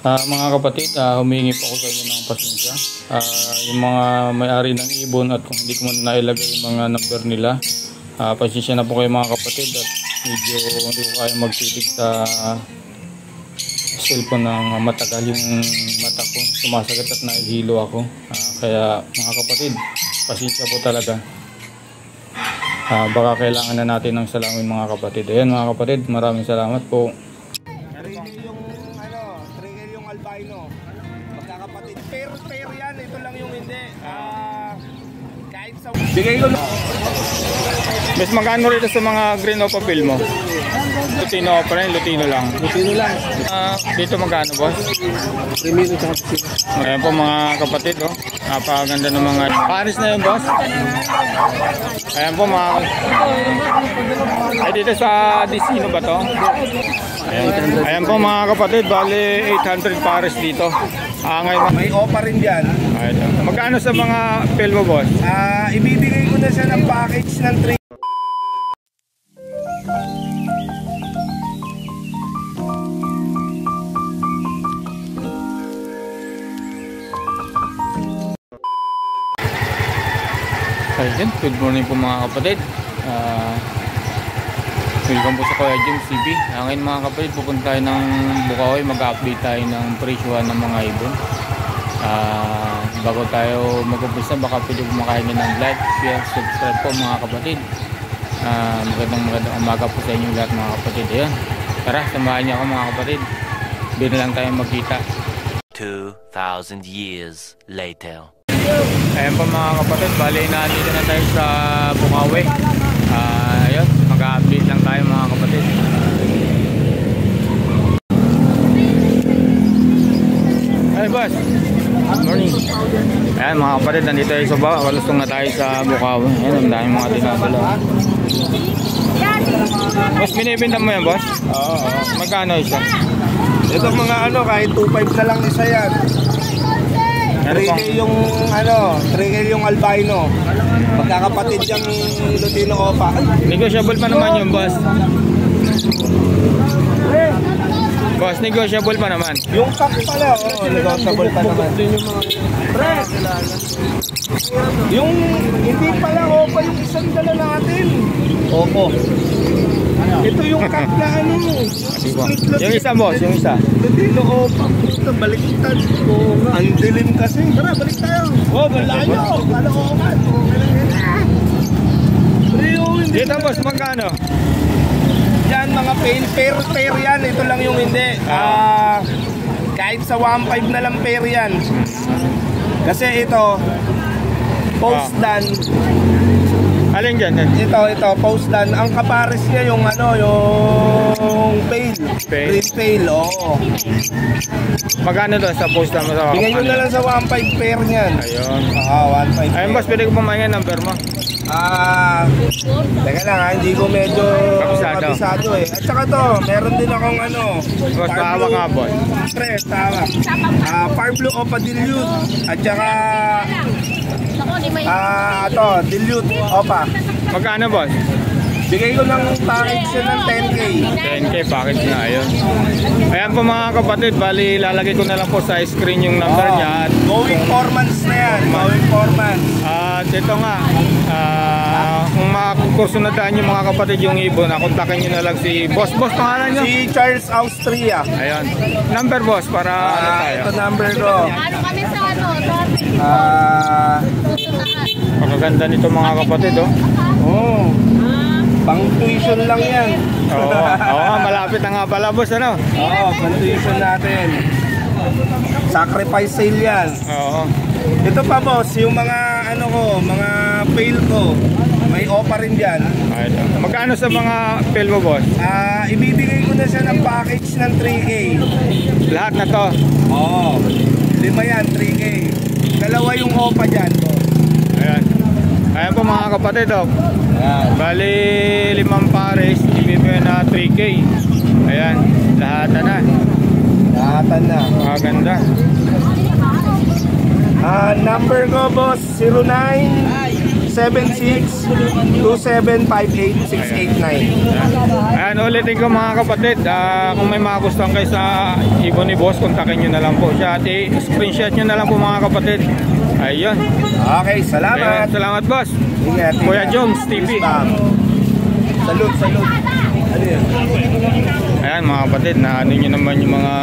Mga kapatid, humingi po ako sa inyo ng pasensya. Yung mga may-ari ng ibon at kung hindi ko man nailagay yung mga number nila, pasensya na po kayo mga kapatid at medyo hindi ko kaya magtitig sa cellphone ng matagal. Yung mata ko sumasagat at nahihilo ako. Kaya mga kapatid, pasensya po talaga. Baka kailangan na natin ng salamin mga kapatid. Ayan mga kapatid, maraming salamat po. Albino, magkakapatid. Pair yan, ito lang yung hindi. Kahit sa... Bigay ko na. Mas magkano rito sa mga green opa bill mo? Lutino pa rin, Lutino lang. Lutino lang. Dito magkano boss? Primero tsaka pisino. Ayan po mga kapatid, oh. Napakaganda ng mga Paris na yun boss. Ayan po mga... Ay dito sa Disino ba to? Ayan po mga kapatid, bali 800 Paris dito. Ngayon, may opa rin dyan. Magkano sa mga pill mo boss? Ibibigay ko na siya ng package ng 3. Ayun, good morning po mga kapatid. Welcome po sa Kuya Jim CB. Ngayon mga kapatid, pupunta tayo ng Bukaoy. Mag-update tayo ng presyuhan ng mga ibon. Bago tayo mag-umpisa, baka pwede kumakain ng like, share, subscribe po mga kapatid. Magandang umaga po sa inyo lahat mga kapatid. Ayan, tara, samahan niyo ako mga kapatid. Doon na lang tayo magkita. 2,000 years later. Ayan po mga kapatid, bali nandito na tayo sa Bukaoy. Ayun, mag-update lang tayo mga kapatid. Hey boss, morning. Ayan mga kapatid, nandito tayo sa baba. Walustong na tayo sa Bukaoy. Ayan, ang daming mga dinadala. Boss, binibinta mo yan boss? Oo. Magkano isa? Ito mga kahit 2.5 na lang isa yan. 3K yung 3K yung albino. Magkakapatid yung Lutino opa. Negotiable pa naman yung boss. Boss, negotiable pa naman. Yung cup pala, negotiable pa naman. Yung hindi pala opa yung isang dala natin. Opo. Ito yung cup na yung isa boss, yung isa. Lutino opa. Ito baliktad. Ang dilim kasi. Tara, balik tayo. Malayo. Kala opa. Dito boss, magkano? Yan mga pair yan. Ito lang yung hindi. Kahit sa 1.5 na lang pair yan. Kasi ito post dan. Alin dyan? Ito post dan. Ang kapares niya yung yung pale. Green pale, oo. Magkano doon sa post dan mo sa bigyan nyo na lang sa 1.5 pair niyan. Ayun. 1.5. Ayun boss, pwede ko pamahinga number mo. Teka lang hindi ko medyo kabisado eh. At saka to, meron din akong boss, tawa nga boss. Tawa. Far Blue Opa Dilute. At saka ito, Dilute Opa. Magkano boss? Bigay ko ng package ng 10K. 10K package na, ayun. Ayan po mga kapatid, bali lalagay ko na lang po sa screen yung number niya. Going 4 months na yan. Going 4 months. At ito nga, kung makakursunadaan yung mga kapatid yung ibon, kontakin nyo na lang si Boss. Boss, pangalan nyo? Si Charles Austria. Ayun. Number boss para tayo. Ito number ko. Kami sa Pagkaganda nito mga kapatid, oh. Pang tuition lang yan. Oo, malapit na nga pala boss, ano? Oo, pang tuition natin. Sacrifice sale yan. Oo. Ito pa boss, yung mga mga fail ko, may opa rin dyan. Magkano sa mga fail mo boss? Ibibigay ko na siya ng package ng 3K. Lahat na to? Oo, 5 yan, 3K. Dalawa yung opa dyan boss. Ayan po mga kapatid, bali 5 pares, ibibigay na 3K. Ayan, lahatan na. Lahatan na. Maganda. Number ko boss, 0976-2758-689. Ayan, ulitin ko mga kapatid, kung may mga gusto kayo sa ibon ni boss, kontakin nyo na lang po siya at i-screenshot nyo na lang po mga kapatid. Ayun. Okay, salamat. Ayan, salamat boss. Ingat. Kuya Jones TV. Salud. Ano yan? Ayan mga kapatid, na ano nyo naman yung mga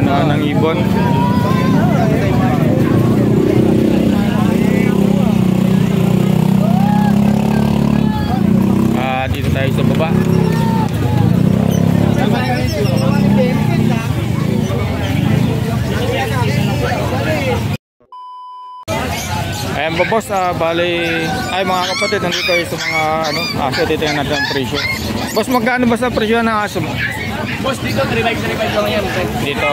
ano ng ibon. Dito tayo sa baba. Ayan po boss, bali, ay mga kapatid, nandito tayo sa mga ano, aso. Dito yung natin ang presyo. Boss, magkano ba sa presyo ng aso mo? Boss, dito 3.5 lang yan. Dito.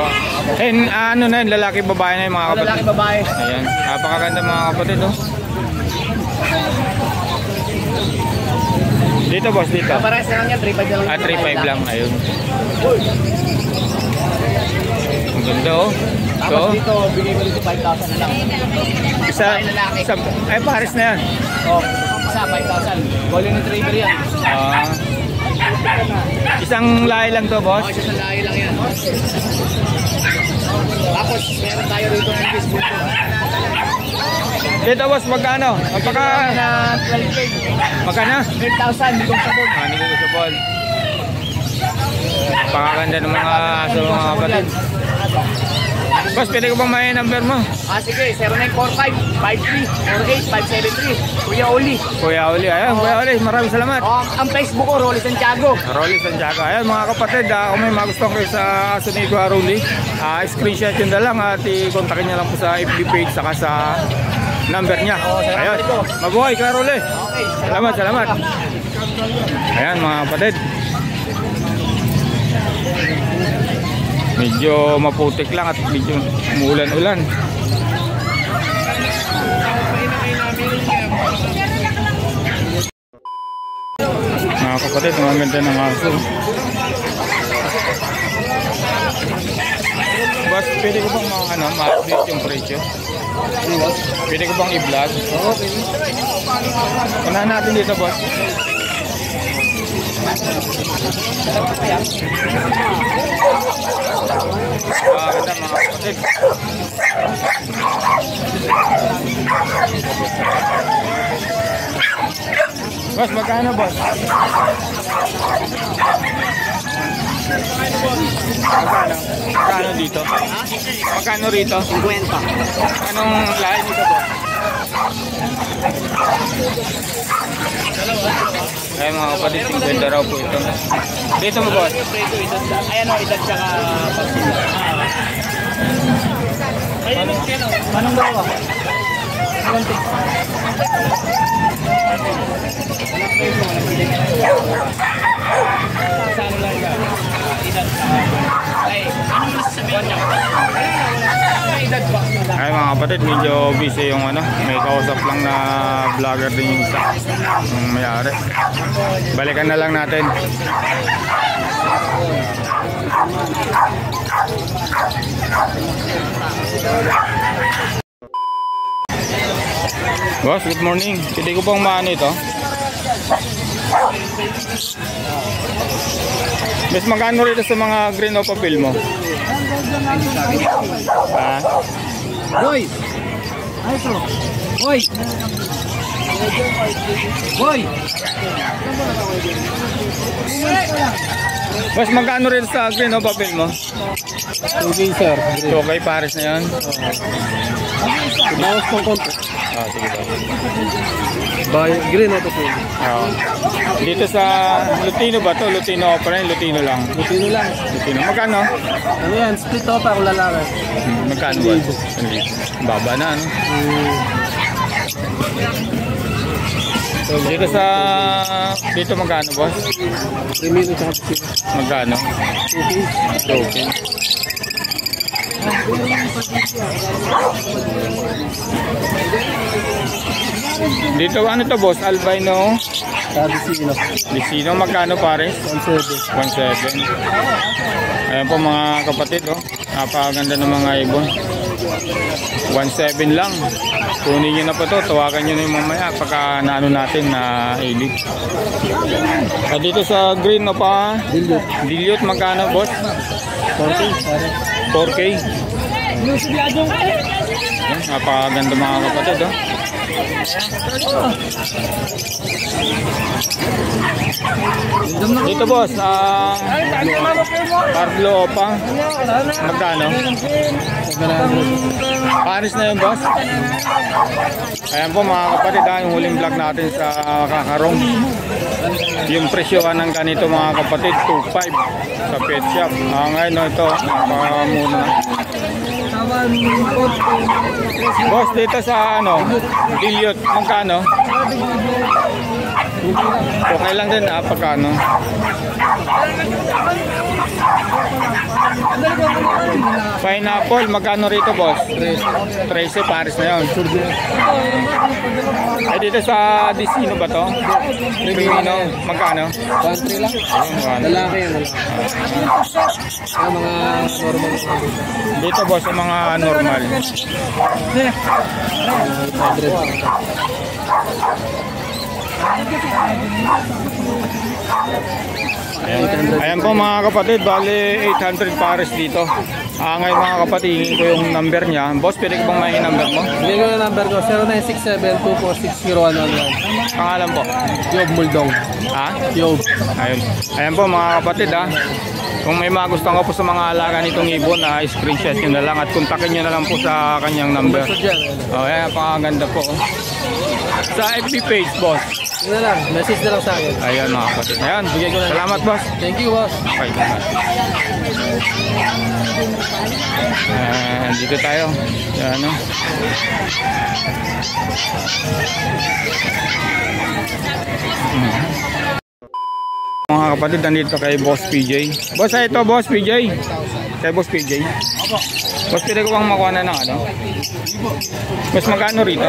Ano na yun, lalaki babae na yung mga kapatid. Lalaki, babae. Ayan, napakaganda mga kapatid oh. Dito boss, dito. Parehas na lang yan, 3.5 na lang. 3.5 lang, ayun. Ang ganda oh. Tapos dito, bigay mo dito 5,000 na lang. Isa, ay pares na yan. Oh, isa 5,000. Golden Retriever yan. Isang lahi lang to boss. Oh, isa sa lahi lang yan. Tapos, meron tayo rito ng Facebook. Dito boss, magkano? Magpaka... Na 12K. Magkano? 8,000, hindi kong sabog. Hindi ko sa ball. Napakaganda ng mga aso mga kapatid. Boss, pwede ko bang may number mo? Sige, 0945-53-48-573. Kuya Oli. Kuya Oli, ayan, Kuya Oli, maraming salamat. Ang Facebook ko, Rolly Santiago. Rolly Santiago. Ayan mga kapatid, kung may magustuhan kayo sa aso ni Kuya Rolly, screenshot yun na lang at i-kontakin nyo lang po sa FB page saka sa number niya. Ayan, mabuhay Kuya Rolly. Okay, Salamat. Ayan mga kapatid. Medyo maputik lang at medyo umuulan-ulan. Mga kapatid, mga ganda ng aso. Boss, pwede ko bang ma-update yung presyo? Pwede ko bang i-vlog? Okay. Unahan natin dito, boss. Ganda mga kapatid. Boss, magkano boss? Magkano dito? Magkano rito? 50. Anong lahi dito boss? Ay mga kapatid, 50 raw po ito. Dito mo boss? Ayan o, edad tsaka pagsila. Anong gawa? Ay mga kapatid, medyo busy yung may kausap lang na vlogger din yung isa, yung may-ari. Balikan na lang natin. Boss, good morning. Pwede ko pong maano ito? Mas magkano rito sa mga green o papel mo? Boy! Ay, bro! Boy! Boy! Mas magkano rito sa green o papel mo? Okay, sir. Okay, pares na yan. Bawas pang konti. Sige ba? Green o papel? Dito sa Lutino ba to? Lutino pa rin? Lutino lang? Lutino lang. Lutino. Magkano? Ano yan? Split o pa kung lalaki? Magkano ba? Baba na ano? Dito sa... Dito magkano boss? 3 minutes at Magkano? Okay. Dito ano to boss? Albino? Vicino. Magkano pares? 1.7. Ayan po mga kapatid oh. Napakaganda ng mga ibon. 1.7 lang. Kunin nyo na po to. Tawagan nyo na yung mamaya pagka naano natin na elite. At dito sa green na pa, dilute magkano boss? 4K. Napakaganda mga kapatid, oh. Dito boss, Pablo pa. Magkano? Paris na yun boss. Ayan po mga kapatid, yung huling vlog natin sa Kakarong. Yung presyohan ng ganito mga kapatid, 2.5 sa pet shop. Ngayon ito, napakamuna. Boss, dito sa dilute, magkano? Okay lang din, pagkano? Pineapple, magkano rito boss? 13, Paris na yun. Ay dito sa Disino ba to? Primino, magkano? 1.3 lang. Lalaki yun. Mga normal. Dito boss, yung mga normal. Ayan po mga kapatid, bali 800 Paris dito. Ngayon mga kapatid, hingin ko yung number niya. Boss, pwede ko bang mahin number mo? Hindi ko yung number ko, 0967-246-0111. Pangalan po? Yob Muldong. Ha? Yob. Ayun. Ayan po mga kapatid, kung may mga gusto ko po sa mga alaga nitong ibon, screenshot nyo na lang at kontakin nyo na lang po sa kanyang number. Ayan, pakaganda po. Sa FB page, boss. Yun na lang, message na lang sa akin. Ayan mga kapatid. Ayan, bigay ko na. Salamat boss. Thank you boss. Okay. Dito tayo. Ayan, mga kapatid, nandito kay Boss PJ. Boss, ito Boss PJ. Kay Boss PJ. Boss, pwede ko bang makuha na ng Boss, magkano rito?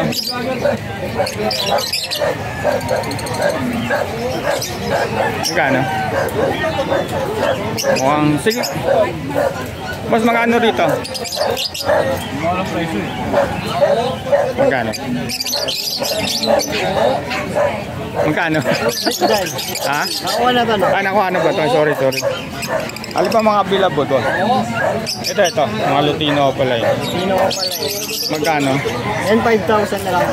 Magkano? Mukhang, sige. Boss, magkano rito? Magkano? Magkano? Ha? Nakuha na ba no? Nakuha na ba ito? Sorry. Alin pa mga available boss? Ito. Mga Lutino pala yun. Magkano? And 5,000 na lang.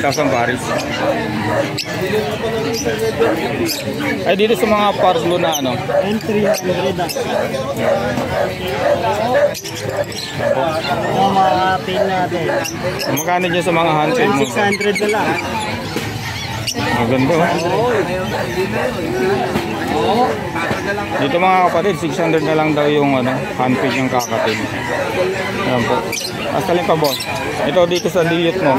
5,000 Paris. Ay dito sa mga Parblo na And 300 na. Mga pin natin. Magkano dyan sa mga handpin mo? 600 na lang. Maganda Dito mga kapatid, 600 na lang daw yung handpin yung kakatin. Ayan po. Astalin pa boss. Ito dito sa dilute mo.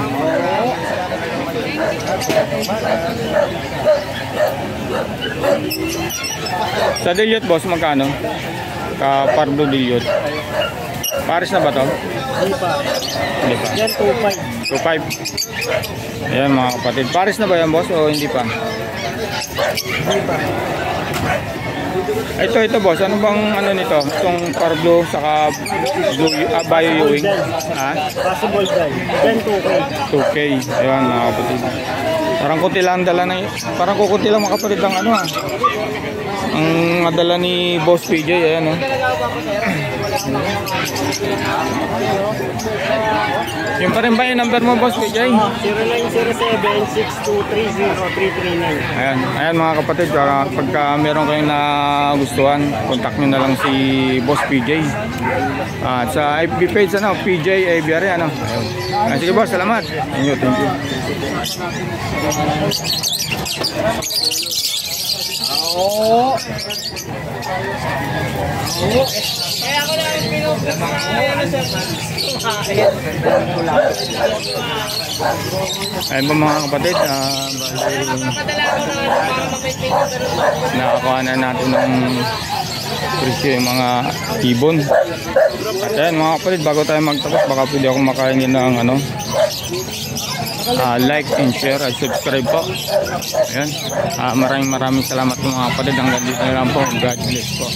Sa dilute boss, magkano? Ka-Parblo dilute. Paris na ba to? Hindi pa. Yan 2.5. 2.5. Ayan mga kapatid. Paris na ba yan boss o hindi pa? Hindi pa. Ito boss. Ano bang nito? Itong Parblo saka Bio Ewing. Possible dye. Yan 2K. 2K. Ayan mga kapatid. Parang kunti lang dala na. Parang kukunti lang mga kapatid ang ang madala ni Boss PJ. Ayan Yung pa rin ba yung number mo Boss PJ? 0907-6230339. Ayan mga kapatid, pagka meron kayong nagustuhan, contact nyo na lang si Boss PJ. At sa FB page PJ Aviary sige boss, salamat. Thank you. Kaya ako lang Ayun po mga kapatid, nakakuha na natin ng presyo yung mga ibon. At ayan mga kapatid, bago tayo magtapos, baka pwede akong makainin ng like and share at subscribe po. Ayan. Maraming salamat po mga kapatid. Hanggang dito na lang po. God bless po.